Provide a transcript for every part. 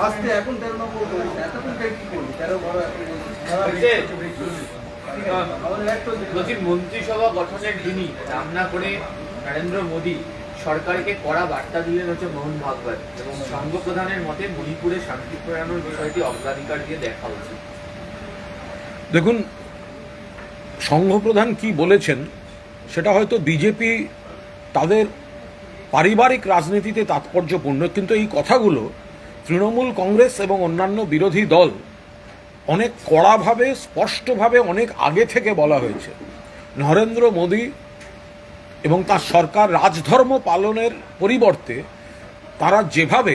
আসতে এখন 13 নম্বর করেছে, এতক্ষণ কি করবি 13 বড় বলছি মন্ত্রিসভা গঠনের দিনই রামনা করে নরেন্দ্র মোদী সরকারকে কড়া বার্তা দিলেন হচ্ছে মোহন ভাগবত এবং সংঘ প্রধানের মতে মণিপুরে শান্তি ফেরানোর বিষয়টি অগ্রাধিকার দিয়ে দেখা উচিত। দেখুন, সংঘপ্রধান কি বলেছেন সেটা হয়তো বিজেপি তাদের পারিবারিক রাজনীতিতে তাৎপর্যপূর্ণ, কিন্তু এই কথাগুলো তৃণমূল কংগ্রেস এবং অন্যান্য বিরোধী দল অনেক কড়াভাবে স্পষ্টভাবে অনেক আগে থেকে বলা হয়েছে। নরেন্দ্র মোদী এবং তার সরকার রাজধর্ম পালনের পরিবর্তে তারা যেভাবে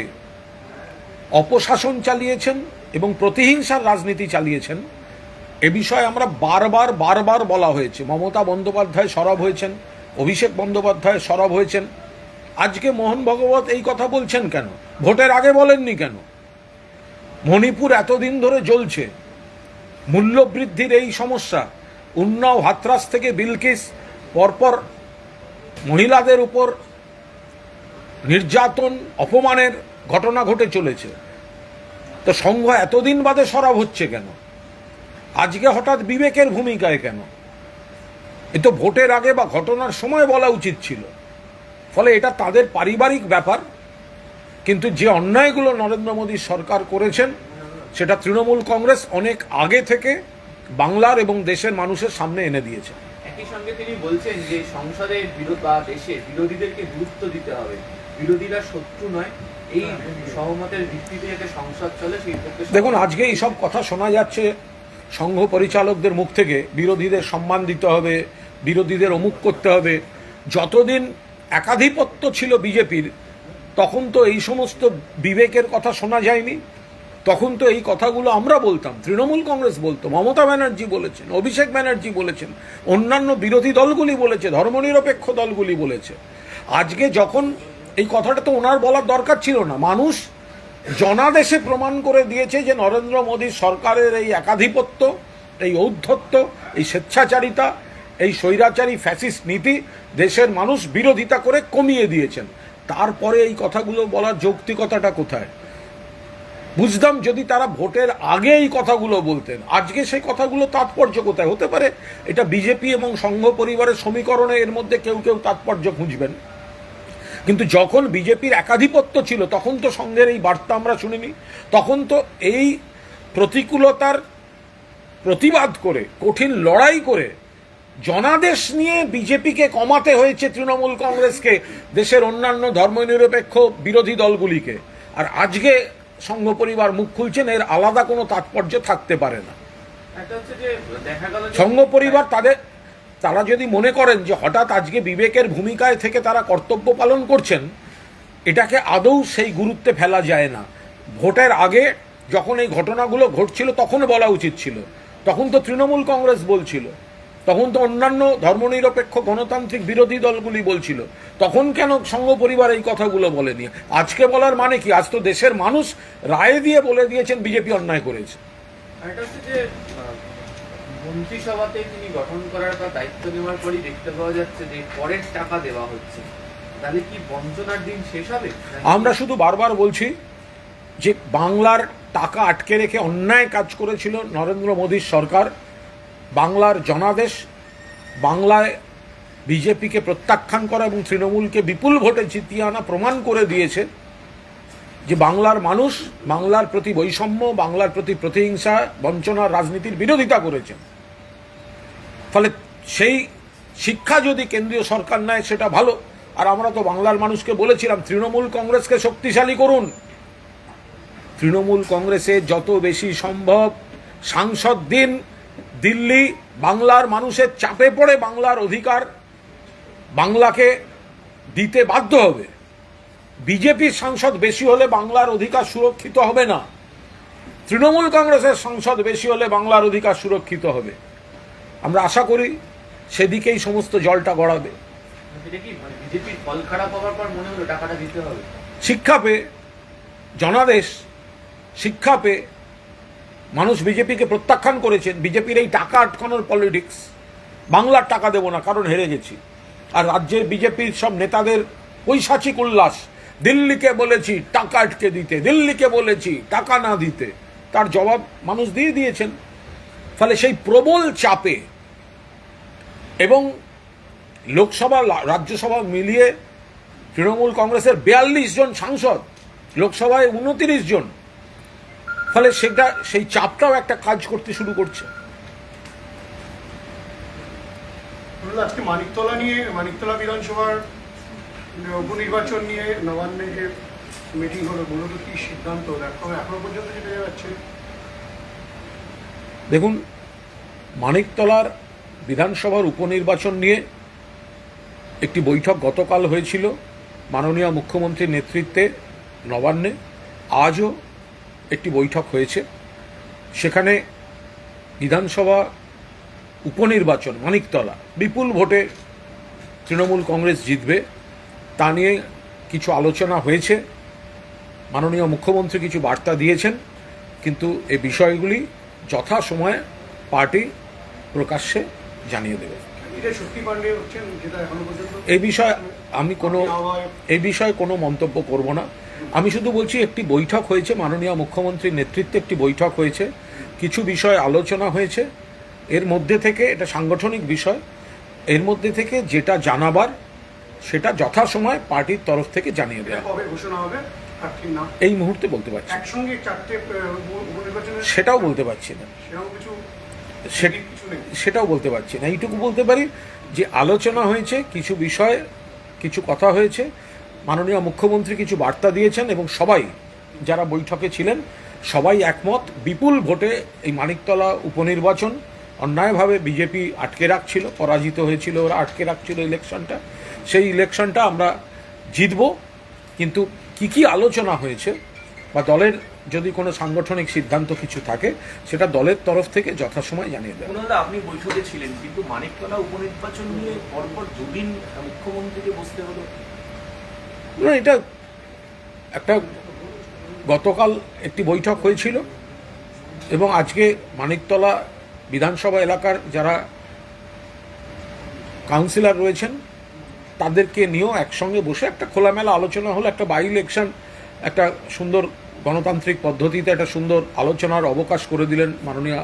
অপশাসন চালিয়েছেন এবং প্রতিহিংসার রাজনীতি চালিয়েছেন, এ বিষয়ে আমরা বারবার বলা হয়েছে। মমতা বন্দ্যোপাধ্যায় সরব হয়েছেন, অভিষেক বন্দ্যোপাধ্যায় সরব হয়েছেন। আজকে মোহন ভাগবত এই কথা বলছেন কেন? ভোটের আগে বলেননি কেন? মণিপুর এতদিন ধরে জ্বলছে, মূল্যবৃদ্ধির এই সমস্যা, উন্নাও হাতরাস থেকে বিলকিস, পরপর মহিলাদের উপর নির্যাতন অপমানের ঘটনা ঘটে চলেছে। তো সংঘ এতদিন বাদে সরব হচ্ছে কেন? আজকে হঠাৎ বিবেকের ভূমিকায় কেন? এ তো ভোটের আগে বা ঘটনার সময় বলা উচিত ছিল। ফলে এটা তাদের পারিবারিক ব্যাপার, কিন্তু যে অন্যায়গুলো নরেন্দ্র মোদীর সরকার করেছেন সেটা তৃণমূল কংগ্রেস অনেক আগে থেকে বাংলার এবং দেশের মানুষের সামনে এনে দিয়েছে। একই সঙ্গে তিনি বলছেন যে সংসদে বা দেশে বিরোধীদেরকে গুরুত্ব দিতে হবে, বিরোধীরা শত্রু নয়, এই সহমতের ভিত্তিতে যাতে সংসদ চলে সেই পক্ষে। দেখুন, আজকে এইসব কথা শোনা যাচ্ছে সংঘ পরিচালকদের মুখ থেকে, বিরোধীদের সম্মান দিতে হবে, বিরোধীদের অমুক করতে হবে। যতদিন একাধিপত্য ছিল বিজেপির, তখন তো এই সমস্ত বিবেকের কথা শোনা যায়নি। তখন তো এই কথাগুলো আমরা বলতাম, তৃণমূল কংগ্রেস বলতো, মমতা ব্যানার্জি বলেছেন, অভিষেক ব্যানার্জি বলেছেন, অন্যান্য বিরোধী দলগুলি বলেছে, ধর্মনিরপেক্ষ দলগুলি বলেছে। আজকে যখন এই কথাটা তো ওনার বলার দরকার ছিল না, মানুষ জনাদেশে প্রমাণ করে দিয়েছে যে নরেন্দ্র মোদী সরকারের এই একাধিপত্য, এই ঔদ্ধত্য, এই স্বেচ্ছাচারিতা, এই স্বৈরাচারী ফ্যাসিস্ট নীতি দেশের মানুষ বিরোধিতা করে কমিয়ে দিয়েছেন। তারপরে এই কথাগুলো বলার যৌক্তিকতাটা কোথায়? বুঝতাম যদি তারা ভোটের আগে এই কথাগুলো বলতেন। আজকে সেই কথাগুলো তাৎপর্য কোথায়? হতে পারে এটা বিজেপি এবং সংঘ পরিবারের সমীকরণে এর মধ্যে কেউ তাৎপর্য খুঁজবেন, কিন্তু যখন বিজেপির একাধিপত্য ছিল তখন তো সংঘের এই বার্তা আমরা শুনিনি। তখন তো এই প্রতিকূলতার প্রতিবাদ করে, কঠিন লড়াই করে জনাদেশ নিয়ে বিজেপিকে কমাতে হয়েছে তৃণমূল কংগ্রেসকে, দেশের অন্যান্য ধর্মনিরপেক্ষ বিরোধী দলগুলিকে। আর আজকে সংঘ পরিবার মুখ খুলছেন, এর আলাদা কোনো তাৎপর্য থাকতে পারে না। সংঘ পরিবার তারা যদি মনে করেন যে হঠাৎ আজকে বিবেকের ভূমিকায় থেকে তারা কর্তব্য পালন করছেন, এটাকে আদৌ সেই গুরুত্বে ফেলা যায় না। ভোটের আগে যখন এই ঘটনাগুলো ঘটছিল তখন বলা উচিত ছিল। তখন তো তৃণমূল কংগ্রেস বলছিল, তখন তো অন্যান্য ধর্মনিরপেক্ষ গণতান্ত্রিক বিরোধী দলগুলি বলছিল। তখন কেন সংঘ পরিবার এই কথাগুলো বলেনি? আজকে বলার মানে কি? আজ তো দেশের মানুষ রায় দিয়ে বলে দিয়েছেন বিজেপি অন্যায় করেছে। মন্ত্রিসভাতে তিনি গঠন করার বা দায়িত্ব নেওয়ার পরই দেখতে পাওয়া যাচ্ছে যে করের টাকা দেওয়া হচ্ছে, তাহলে কি বঞ্চনার দিন শেষ হবে? আমরা শুধু বারবার বলছি যে বাংলার টাকা আটকে রেখে অন্যায় কাজ করেছিল নরেন্দ্র মোদীর সরকার। বাংলার জনাদেশ, বাংলায় বিজেপিকে প্রত্যাখ্যান করা এবং তৃণমূলকে বিপুল ভোটে জিতিয়ে আনা প্রমাণ করে দিয়েছে যে বাংলার মানুষ বাংলার প্রতি বৈষম্য, বাংলার প্রতি প্রতিহিংসা, বঞ্চনার রাজনীতির বিরোধিতা করেছেন। ফলে সেই শিক্ষা যদি কেন্দ্রীয় সরকার নেয় সেটা ভালো। আর আমরা তো বাংলার মানুষকে বলেছিলাম তৃণমূল কংগ্রেসকে শক্তিশালী করুন, তৃণমূল কংগ্রেসে যত বেশি সম্ভব সাংসদ দিন। দিল্লি বাংলার মানুষের চাপে পড়ে বাংলার অধিকার বাংলাকে দিতে বাধ্য হবে। বিজেপির সাংসদ বেশি হলে বাংলার অধিকার সুরক্ষিত হবে না, তৃণমূল কংগ্রেসের সাংসদ বেশি হলে বাংলার অধিকার সুরক্ষিত হবে। আমরা আশা করি সেদিকেই সমস্ত জলটা গড়াবে। শিক্ষা পেয়ে জনাদেশ, শিক্ষা পেয়ে মানুষ বিজেপিকে প্রত্যাখ্যান করেছেন। বিজেপির এই টাকা আটকানোর পলিটিক্স, বাংলার টাকা দেব না কারণ হেরে গেছি, আর রাজ্যের বিজেপির সব নেতাদের পৈশাচিক উল্লাস, দিল্লিকে বলেছি টাকা আটকে দিতে, দিল্লিকে বলেছি টাকা না দিতে, তার জবাব মানুষ দিয়ে দিয়েছেন। ফলে সেই প্রবল চাপে এবং লোকসভা রাজ্যসভা মিলিয়ে তৃণমূল কংগ্রেসের 42 জন সাংসদ, লোকসভায় 29 জন, ফলে সেই চাপটাও একটা কাজ করতে শুরু করছে। আজকে মানিকতলা বিধানসভার উপনির্বাচন নিয়ে নবান্নে যে মিটিং হলো, মূলত কি সিদ্ধান্ত এখনো পর্যন্ত যেটা যাচ্ছে? দেখুন, মানিকতলার বিধানসভার উপনির্বাচন নিয়ে একটি বৈঠক গতকাল হয়েছিল মাননীয় মুখ্যমন্ত্রীর নেতৃত্বে নবান্নে। আজও একটি বৈঠক হয়েছে। সেখানে বিধানসভা উপনির্বাচন মানিকতলা বিপুল ভোটে তৃণমূল কংগ্রেস জিতবে তা নিয়ে কিছু আলোচনা হয়েছে। মাননীয় মুখ্যমন্ত্রী কিছু বার্তা দিয়েছেন, কিন্তু এই বিষয়গুলি যথাসময়ে পার্টি প্রকাশ্যে জানিয়ে দেবে। এই বিষয়ে কোনো মন্তব্য করব না। আমি শুধু বলছি একটি বৈঠক হয়েছে, মাননীয় মুখ্যমন্ত্রীর নেতৃত্বে একটি বৈঠক হয়েছে, কিছু বিষয় আলোচনা হয়েছে। এর মধ্যে থেকে এটা সাংগঠনিক বিষয়, এর মধ্যে থেকে যেটা জানাবার সেটা যথাসময়ে পার্টির তরফ থেকে জানিয়ে দেওয়া হবে। এই মুহূর্তে বলতে পারছি, সেটাও বলতে পারছি না, সেটাও বলতে পারছি না। এইটুকু বলতে পারি যে আলোচনা হয়েছে, কিছু বিষয়ে কিছু কথা হয়েছে, মাননীয় মুখ্যমন্ত্রী কিছু বার্তা দিয়েছেন এবং সবাই যারা বৈঠকে ছিলেন সবাই একমত। বিপুল ভোটে এই মানিকতলা উপনির্বাচন অন্যায়ভাবে বিজেপি আটকে রাখছিল, পরাজিত হয়েছিল, ওরা আটকে রাখছিল ইলেকশনটা, সেই ইলেকশনটা আমরা জিতব। কিন্তু কি আলোচনা হয়েছে বা দলের যদি কোনো সাংগঠনিক সিদ্ধান্ত কিছু থাকে সেটা দলের তরফ থেকে যথাসময় জানিয়ে দেবে। আপনি বৈঠকে ছিলেন, কিন্তু মানিকতলা উপনির্বাচন নিয়ে পরপর দুদিন মুখ্যমন্ত্রীকে বসতে হলো। না, এটা একটা গতকাল একটি বৈঠক হয়েছিল এবং আজকে মানিকতলা বিধানসভা এলাকার যারা কাউন্সিলর রয়েছেন তাদেরকে নিয়েও একসঙ্গে বসে একটা খোলামেলা আলোচনা হলো। একটা বাই ইলেকশন একটা সুন্দর গণতান্ত্রিক পদ্ধতিতে একটা সুন্দর আলোচনার অবকাশ করে দিলেন মাননীয়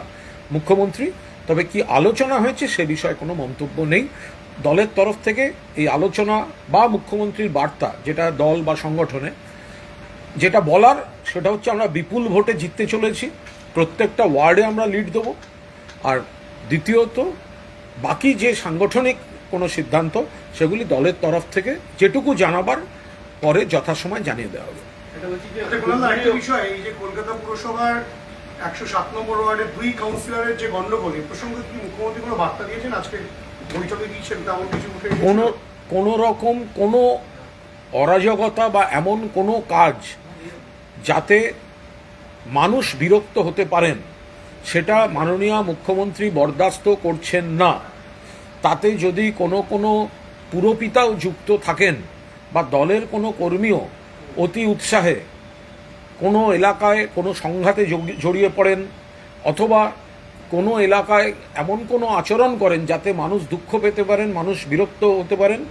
মুখ্যমন্ত্রী। তবে কি আলোচনা হয়েছে সে বিষয়ে কোনো মন্তব্য নেই। দলের তরফ থেকে এই আলোচনা বা মুখ্যমন্ত্রীর বার্তা, যেটা দল বা সংগঠনে যেটা বলার সেটা হচ্ছে আমরা বিপুল ভোটে জিততে চলেছি, প্রত্যেকটা ওয়ার্ডে আমরা লিড দেবো। আর দ্বিতীয়ত বাকি যে সাংগঠনিক কোনো সিদ্ধান্ত সেগুলি দলের তরফ থেকে যেটুকু জানাবার পরে যথাসময় জানিয়ে দেওয়া হবে। কলকাতা পুরসভার 107 নম্বর ওয়ার্ডের 2 কাউন্সিলরের যে গন্ডগোল, এই প্রসঙ্গে কি মুখ্যমন্ত্রী কোনো বার্তা দিয়েছেন? আজকে বৈঠকে দিয়েছেন তেমন কিছু উঠে কোনো রকম কোনো অরাজকতা বা এমন কোনো কাজ যাতে মানুষ বিরক্ত হতে পারেন সেটা মাননীয় মুখ্যমন্ত্রী বরদাস্ত করছেন না। তাতে যদি কোনো পুরপিতাও যুক্ত থাকেন বা দলের কোনো কর্মীও অতি উৎসাহে কোনো এলাকায় কোনো সংঘাতে জড়িয়ে পড়েন অথবা কোনো এলাকায় এমন কোনো আচরণ করেন যাতে মানুষ দুঃখ পেতে পারেন, মানুষ বিরক্ত হতে পারেন,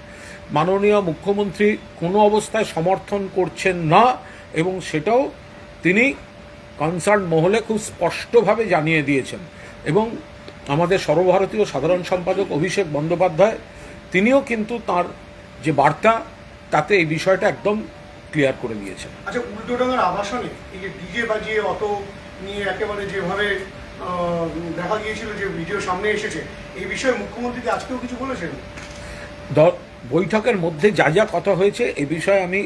মাননীয় মুখ্যমন্ত্রী কোনো অবস্থায় সমর্থন করছেন না এবং সেটাও তিনি কনসার্ন মহলে খুব স্পষ্টভাবে জানিয়ে দিয়েছেন। এবং আমাদের সর্বভারতীয় সাধারণ সম্পাদক অভিষেক বন্দ্যোপাধ্যায় তিনিও কিন্তু তার যে বার্তা তাতে এই বিষয়টা একদম ক্লিয়ার করে দিয়েছেন। আচ্ছা, উল্টোডাঙ্গার আবাসনে এই যে ডিজে বাজিয়ে অটো নিয়ে একেবারে যেভাবে দেখা গিয়েছিল, যে ভিডিও সামনে এসেছে, এই বিষয়ে মুখ্যমন্ত্রী আজকেও কিছু বলেছেন? বৈঠকের মধ্যে যা যা কথা হয়েছে এই বিষয়ে আমি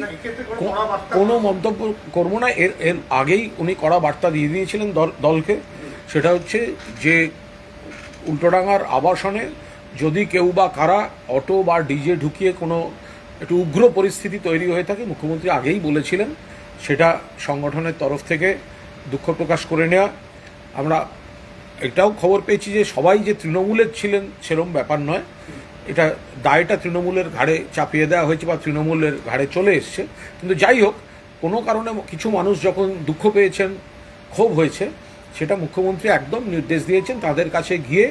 কোনো মন্তব্য করব না। এর আগেই উনি কড়া বার্তা দিয়ে দিয়েছিলেন দলকে। সেটা হচ্ছে যে উল্টোডাঙ্গার আবাসনে যদি কেউ বা কারা অটো বা ডিজে ঢুকিয়ে কোনো একটু উগ্র পরিস্থিতি তৈরি হয়ে থাকে, মুখ্যমন্ত্রী আগেই বলেছিলেন সেটা সংগঠনের তরফ থেকে দুঃখ প্রকাশ করে নেওয়া। আমরা এটাও খবর পেয়েছি যে সবাই যে তৃণমূলের ছিলেন সেরকম ব্যাপার নয়, এটা দায়টা তৃণমূলের ঘাড়ে চাপিয়ে দেওয়া হয়েছে বা তৃণমূলের ঘাড়ে চলে এসছে। কিন্তু যাই হোক, কোনো কারণে কিছু মানুষ যখন দুঃখ পেয়েছেন, ক্ষোভ হয়েছে, সেটা মুখ্যমন্ত্রী একদম নির্দেশ দিয়েছেন তাদের কাছে গিয়ে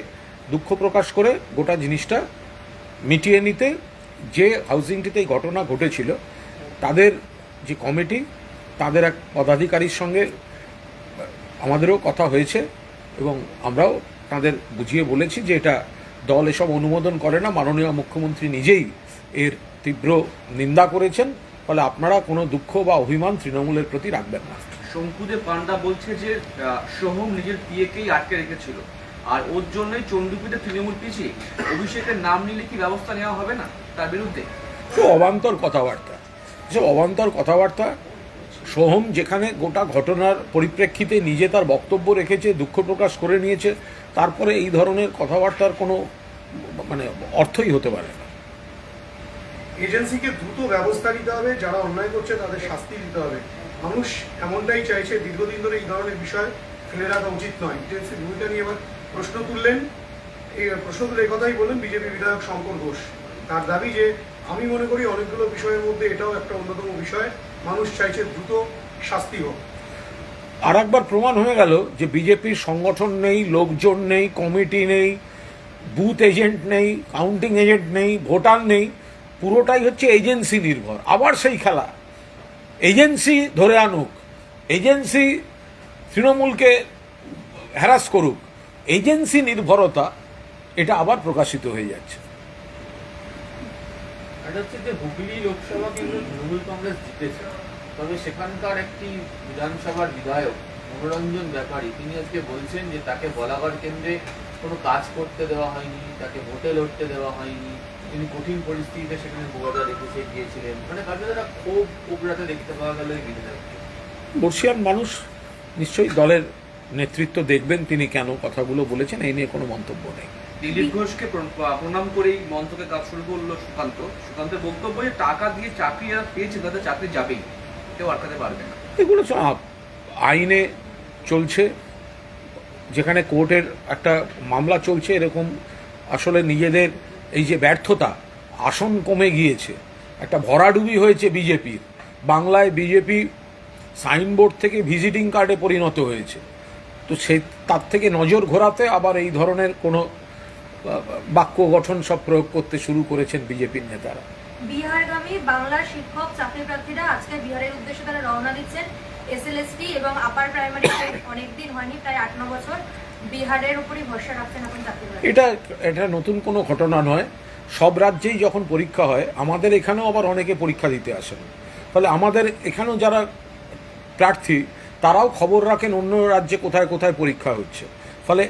দুঃখ প্রকাশ করে গোটা জিনিসটা মিটিয়ে নিতে। যে হাউজিংটিতে এই ঘটনা ঘটেছিল তাদের যে কমিটি, তাদের এক পদাধিকারীর সঙ্গে আমাদেরও কথা হয়েছে এবং আমরাও তাদের বুঝিয়ে বলেছি যে এটা দল এসব অনুমোদন করে না। মাননীয় মুখ্যমন্ত্রী নিজেই এর তীব্র নিন্দা করেছেন। ফলে আপনারা কোনো দুঃখ বা অভিমান তৃণমূলের প্রতি রাখবেন না। শঙ্কুদেব পান্ডা বলছে যে সোহম নিজের পিএকেই আটকে রেখেছিল, আর ওর জন্যই চণ্ডীপীঠে তৃণমূল পিছিয়ে। অভিষেকের নাম নিলে কি ব্যবস্থা নেওয়া হবে না তার বিরুদ্ধে? তো অবান্তর কথাবার্তা, এসব অবান্তর কথাবার্তা। সোহম যেখানে গোটা ঘটনার পরিপ্রেক্ষিতে নিজে তার বক্তব্য রেখেছে, দুঃখ প্রকাশ করে নিয়েছে, তারপরে এই ধরনের কথাবার্তার কোনো অর্থই হতে পারে না। এজেন্সিকে দ্রুত ব্যবস্থা নিতে হবে, যারা অন্যায় করছে তাদের শাস্তি দিতে হবে। মানুষ এমনটাই চাইছে, দীর্ঘদিন ধরে এই ধরনের বিষয় ফেলে রাখা উচিত নয়। এজেন্সির ভূমিকা নিয়ে এবার প্রশ্ন তুলে এই কথাই বললেন বিজেপি বিধায়ক শঙ্কর ঘোষ। তার দাবি যে আমি মনে করি অনেকগুলো বিষয়ের মধ্যে এটাও একটা অন্যতম বিষয়, মানুষ চাইছে দ্রুত শাস্তি হোক। আর একবার প্রমাণ হয়ে গেল যে বিজেপির সংগঠন নেই, লোকজন নেই, কমিটি নেই, বুথ এজেন্ট নেই, কাউন্টিং এজেন্ট নেই, ভোটার নেই, পুরোটাই হচ্ছে এজেন্সি নির্ভর। আবার সেই খেলা, এজেন্সি ধরে আনুক, এজেন্সি তৃণমূলকে হ্যারাস করুক, এজেন্সি নির্ভরতা এটা আবার প্রকাশিত হয়ে যাচ্ছে। এটা হচ্ছে যে হুগলি লোকসভা কেন্দ্র তৃণমূল কংগ্রেস জিতেছে, তবে সেখানকার একটি বিধানসভার বিধায়ক মনোরঞ্জন ব্যাপারী তিনি আজকে বলছেন যে তাকে বলাগড় কেন্দ্রে কোনো কাজ করতে দেওয়া হয়নি, তাকে ভোটে লড়তে দেওয়া হয়নি, তিনি কঠিন পরিস্থিতিতে সেখানে 2021-এ গিয়েছিলেন। কাজে তারা ক্ষোভ উগড়াতে দেখতে পাওয়া গেল এই বিধায়ককে। বর্ষিয়ান মানুষ নিশ্চয়ই দলের নেতৃত্ব দেখবেন তিনি কেন কথাগুলো বলেছেন, এই নিয়ে কোনো মন্তব্য নেই। দিলীপ ঘোষকে প্রণাম করেই মন্ত্রকে কাজ শুরু করলো সুকান্তের বক্তব্য যে টাকা দিয়ে চাকরি যারা পেয়েছে তাদের চাকরি যাবেই, কেউ আটকাতে পারবে না। এগুলো আইনে চলছে, যেখানে কোর্টের একটা মামলা চলছে। এরকম আসলে নিজেদের এই যে ব্যর্থতা, আসন কমে গিয়েছে, একটা ভরাডুবি হয়েছে বিজেপির। বাংলায় বিজেপি সাইনবোর্ড থেকে ভিজিটিং কার্ডে পরিণত হয়েছে। তো তার থেকে নজর ঘোরাতে আবার এই ধরনের কোনো বাক্য গঠন সব প্রয়োগ করতে শুরু করেছেন বিজেপির নেতারা। বিহারগামী বাংলার শিক্ষক চাকরি প্রার্থীরা আজকে বিহারের উদ্দেশ্যে তারা রওনা দিচ্ছেন। এসএলএসটি এবং আপার প্রাইমারি অনেকদিন হয়নি, প্রায় 8-9 বছর বিহারের উপরই ভরসা রাখছেন এখন চাকরি। এটা নতুন কোনো ঘটনা নয়। সব রাজ্যেই যখন পরীক্ষা হয়, আমাদের এখানেও আবার অনেকে পরীক্ষা দিতে আসেন। ফলে আমাদের এখানেও যারা প্রার্থী তারাও খবর রাখেন অন্য রাজ্যে কোথায় কোথায় পরীক্ষা হচ্ছে। ফলে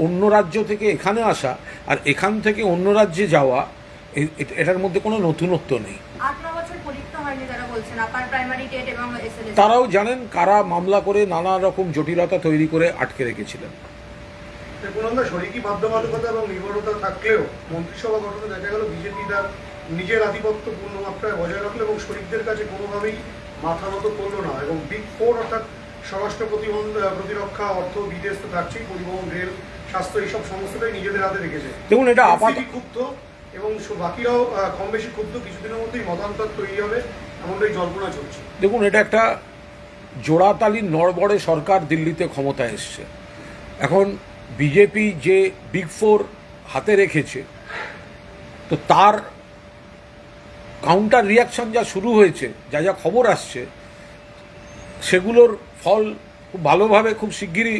অন্য রাজ্য থেকে এখানে আসা আর এখান থেকে অন্য রাজ্যে যাওয়া, এটার মধ্যে কোনো নতুনত্ব নেই। 8-9 বছর পরীক্ষা হয়নি তারা বলছেন, আপার প্রাইমারি টেট এবং এসএলএসটি। তারাও জানেন কারা মামলা করে নানা রকম জটিলতা তৈরি করে আটকে রেখেছিলেন। শরিকি বাধ্যবাধকতা এবং নির্ভরতা থাকলেও মন্ত্রিসভা গঠনে দেখা গেল বিজেপি তার নিজের আধিপত্য পূর্ণ মাত্রায় বজায় রাখলো এবং শরিকদের কাছে কোনোভাবেই মাথা নত করলো না। এবং বিগ ফোর অর্থাৎ স্বরাষ্ট্র প্রতিরক্ষা, অর্থ, বিদেশ তো থাকছেই, পরিবহন, রেল, স্বাস্থ্য, এইসব সমস্তটাই নিজেদের হাতে রেখেছে। দেখুন, এটা ক্ষুব্ধ এবং বাকিরাও কম বেশি ক্ষুব্ধ। কিছুদিনের মধ্যেই মতান্তর তৈরি হবে, এমনটাই জল্পনা চলছে। দেখুন, এটা একটা জোড়াতালির নড়বড়ে সরকার দিল্লিতে ক্ষমতায় এসছে। এখন বিজেপি যে বিগ ফোর হাতে রেখেছে, তো তার কাউন্টার রিয়াকশন যা শুরু হয়েছে, যা যা খবর আসছে, সেগুলোর ফল খুব ভালোভাবে খুব শিগগিরই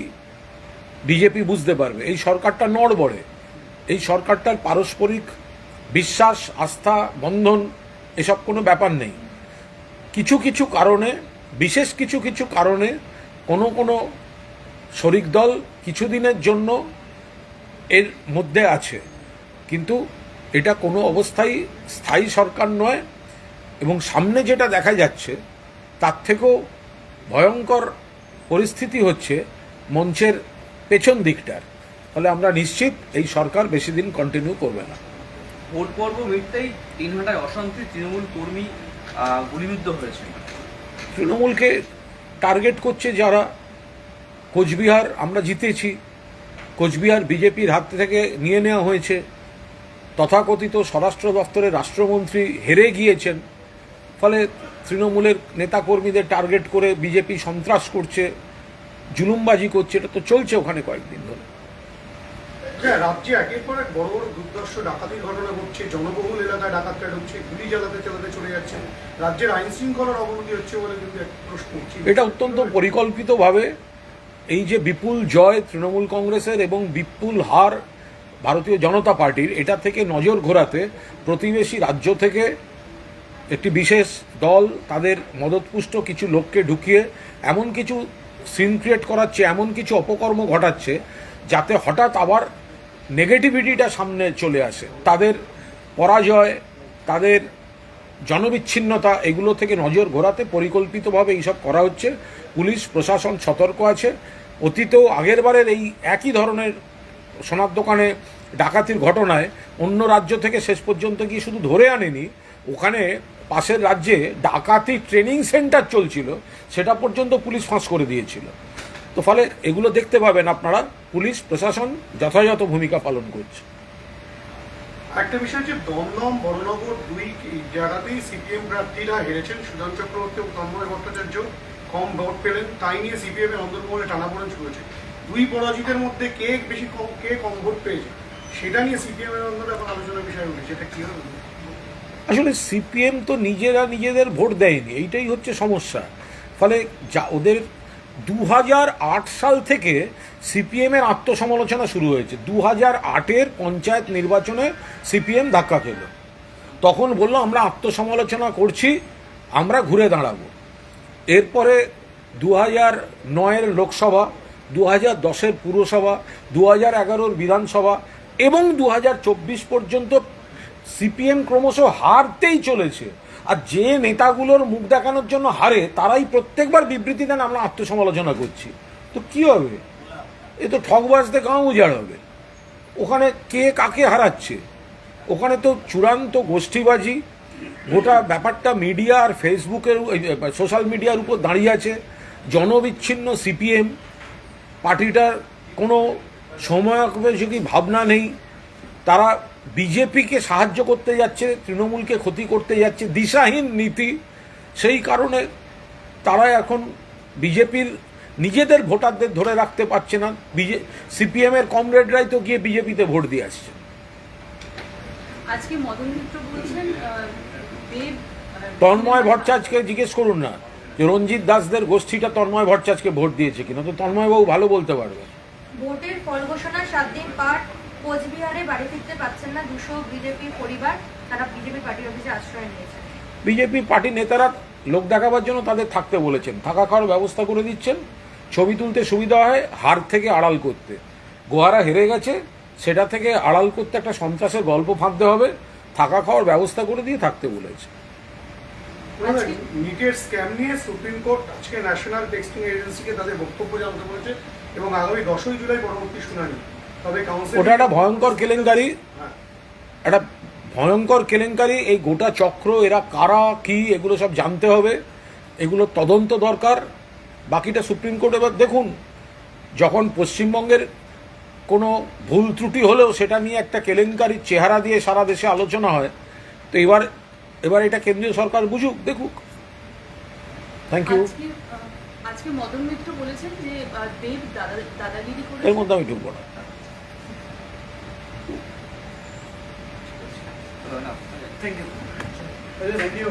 বিজেপি বুঝতে পারবে। এই সরকারটা নড়বড়ে, এই সরকারটার পারস্পরিক বিশ্বাস, আস্থা, বন্ধন এসব কোনো ব্যাপার নেই। কিছু কিছু কারণে, বিশেষ কিছু কিছু কারণে কোনো শরিক দল কিছুদিনের জন্য এর মধ্যে আছে, কিন্তু এটা কোনো অবস্থায় স্থায়ী সরকার নয়। এবং সামনে যেটা দেখা যাচ্ছে তার থেকেও ভয়ঙ্কর পরিস্থিতি হচ্ছে মঞ্চের পেছন দিকটার। ফলে আমরা নিশ্চিত এই সরকার বেশি দিন কন্টিনিউ করবে না। ভোট পর্ব মিটতেই দিনহাটায় অশান্তি, তৃণমূল কর্মী গুলিবিদ্ধ হয়েছে। তৃণমূলকে টার্গেট করছে যারা। কোচবিহার আমরা জিতেছি, কোচবিহার বিজেপির হাত থেকে নিয়ে নেওয়া হয়েছে। তথাকথিত স্বরাষ্ট্র দপ্তরের রাষ্ট্রমন্ত্রী হেরে গিয়েছেন। ফলে তৃণমূলের নেতাকর্মীদের টার্গেট করে বিজেপি সন্ত্রাস করছে, জুলুমবাজি করছে। এটা তো চলছে ওখানে কয়েকদিন ধরে। হ্যাঁ, রাজ্যে একের পর এক বড় বড় দুর্দর্শ ডাকাতির ঘটনা ঘটছে, জনবহুল এলাকায় ডাকাতরা ঢুকছে, গুলি চালাতে চালাতে চলে যাচ্ছে, রাজ্যের আইন শৃঙ্খলার অবনতি হচ্ছে বলে কিন্তু এক প্রশ্ন উঠছে। এটা অত্যন্ত পরিকল্পিতভাবে এই যে বিপুল জয় তৃণমূল কংগ্রেসের এবং বিপুল হার ভারতীয় জনতা পার্টির, এটা থেকে নজর ঘোরাতে প্রতিবেশী রাজ্য থেকে একটি বিশেষ দল তাদের মদতপুষ্ট কিছু লোককে ঢুকিয়ে এমন কিছু সিন ক্রিয়েট করাচ্ছে, এমন কিছু অপকর্ম ঘটাচ্ছে যাতে হঠাৎ আবার নেগেটিভিটিটা সামনে চলে আসে। তাদের পরাজয়, তাদের জনবিচ্ছিন্নতা, এগুলো থেকে নজর ঘোরাতে পরিকল্পিতভাবে এইসব করা হচ্ছে। পুলিশ প্রশাসন সতর্ক আছে। অতীতেও আগের বারের এই একই ধরনের সোনার দোকানে ডাকাতির ঘটনায় অন্য রাজ্য থেকে শেষ পর্যন্ত গিয়ে শুধু ধরে আনেনি, ওখানে পাশের রাজ্যে ডাকাতি ট্রেনিং সেন্টার চলছিল, সেটা পর্যন্ত পুলিশ ফাঁস করে দিয়েছিল। তো ফলে এগুলো দেখতে পাবেন আপনারা, পুলিশ প্রশাসন যথাযথ ভূমিকা পালন করছে। একটা বিষয় হচ্ছে দমদম, বড়নগর দুই জায়গাতেই সিপিএম প্রার্থীরা হেরেছেন। সুধান চক্রবর্তী ও তন্ময় ভট্টাচার্য কম ভোট পেলেন, তাই নিয়ে সিপিএম এর অন্দরমহলে টানাপোড়েন চলেছে। দুই পরাজিতের মধ্যে কে কম ভোট পেয়েছে সেটা নিয়ে সিপিএম এর অন্দরে এখন আলোচনার বিষয় উঠেছে। এটা কি হবে? আসলে সিপিএম তো নিজেরা নিজেদের ভোট দেয়নি, এইটাই হচ্ছে সমস্যা। ফলে যা ওদের 2008 সাল থেকে সিপিএমের আত্মসমালোচনা শুরু হয়েছে। 2008-এর পঞ্চায়েত নির্বাচনে সিপিএম ধাক্কা খেল, তখন বলল আমরা আত্মসমালোচনা করছি, আমরা ঘুরে দাঁড়াবো। এরপরে 2009-এর লোকসভা, 2010-এর পুরসভা, 2011-র বিধানসভা এবং 2024 পর্যন্ত সিপিএম ক্রমশ হারতেই চলেছে। আর যে নেতাগুলোর মুখ দেখানোর জন্য হারে, তারাই প্রত্যেকবার বিবৃতি দেন আমরা আত্মসমালোচনা করছি। তো কি হবে? এ তো ঠকবাজতে গাঁও উজাড় হবে। ওখানে কে কাকে হারাচ্ছে? ওখানে তো চূড়ান্ত গোষ্ঠীবাজি। গোটা ব্যাপারটা মিডিয়া আর ফেসবুকের, সোশ্যাল মিডিয়ার উপর দাঁড়িয়ে আছে। জনবিচ্ছিন্ন সিপিএম পার্টিটার কোনো সময়োপযোগী ভাবনা নেই। তারা বিজেপিকে সাহায্য করতে যাচ্ছে, তৃণমূলকে ক্ষতি করতে যাচ্ছে, দিশাহীন নীতি। সেই কারণে তারা এখন বিজেপির নিজেদের ভোটারদের ধরে রাখতে পারছে না। সিপিএমের কমরেডরাই তো গিয়ে বিজেপিতে ভোট দিয়ে আসছে। আজকে মদন মিত্র বলছেন দেব তন্ময় ভট্টাচার্যকে জিজ্ঞেস করুন না যে রঞ্জিত দাসদের গোষ্ঠীটা তন্ময় ভট্টাচার্যকে ভোট দিয়েছে কিনা, তো তন্ময়বাবু ভালো বলতে পারবে। ভোটের ফল ঘোষণার 7 দিন পার, কোচবিহারে বাড়ি ফিরতে পারছেন না 200 বিজেপি পরিবার, তারা বিজেপি পার্টি অফিসে আশ্রয় নিয়েছে। বিজেপি পার্টি নেতারা লোক দেখাবার জন্য তাদের থাকতে বলেছেন, থাকা খাওয়ার ব্যবস্থা করে দিচ্ছেন, ছবি তুলতে সুবিধা হয়, হার থেকে আড়াল করতে। গোহারা হেরে গেছে, সেটা থেকে আড়াল করতে একটা সন্ত্রাসের গল্প ফাঁকতে হবে, থাকা খাওয়ার ব্যবস্থা করে দিয়ে থাকতে বলেছে। নিটের স্ক্যাম নিয়ে সুপ্রিম কোর্ট আজকে ন্যাশনাল টেস্টিং এজেন্সিকে তাদের বক্তব্য জানতে বলেছে এবং আগামী 10ই জুলাই পরবর্তী শুনানি। তবে ওটা একটা ভয়ঙ্কর কেলেঙ্কারি, একটা ভয়ঙ্কর কেলেঙ্কারি। এই গোটা চক্র, এরা কারা কি, এগুলো সব জানতে হবে, এগুলো তদন্ত দরকার। বাকিটা সুপ্রিম কোর্ট এবার দেখুন। যখন পশ্চিমবঙ্গের কোনো ভুল ত্রুটি হলেও সেটা নিয়ে একটা কেলেঙ্কারির চেহারা দিয়ে সারা দেশে আলোচনা হয়, তো এবার এটা কেন্দ্রীয় সরকার বুঝুক, দেখুক। Thank you. আজকে মদন মিত্র বলেছেন যে দেব দাদাগিরি করে, এর মধ্যে আমি ঢুকবো না। Thank you.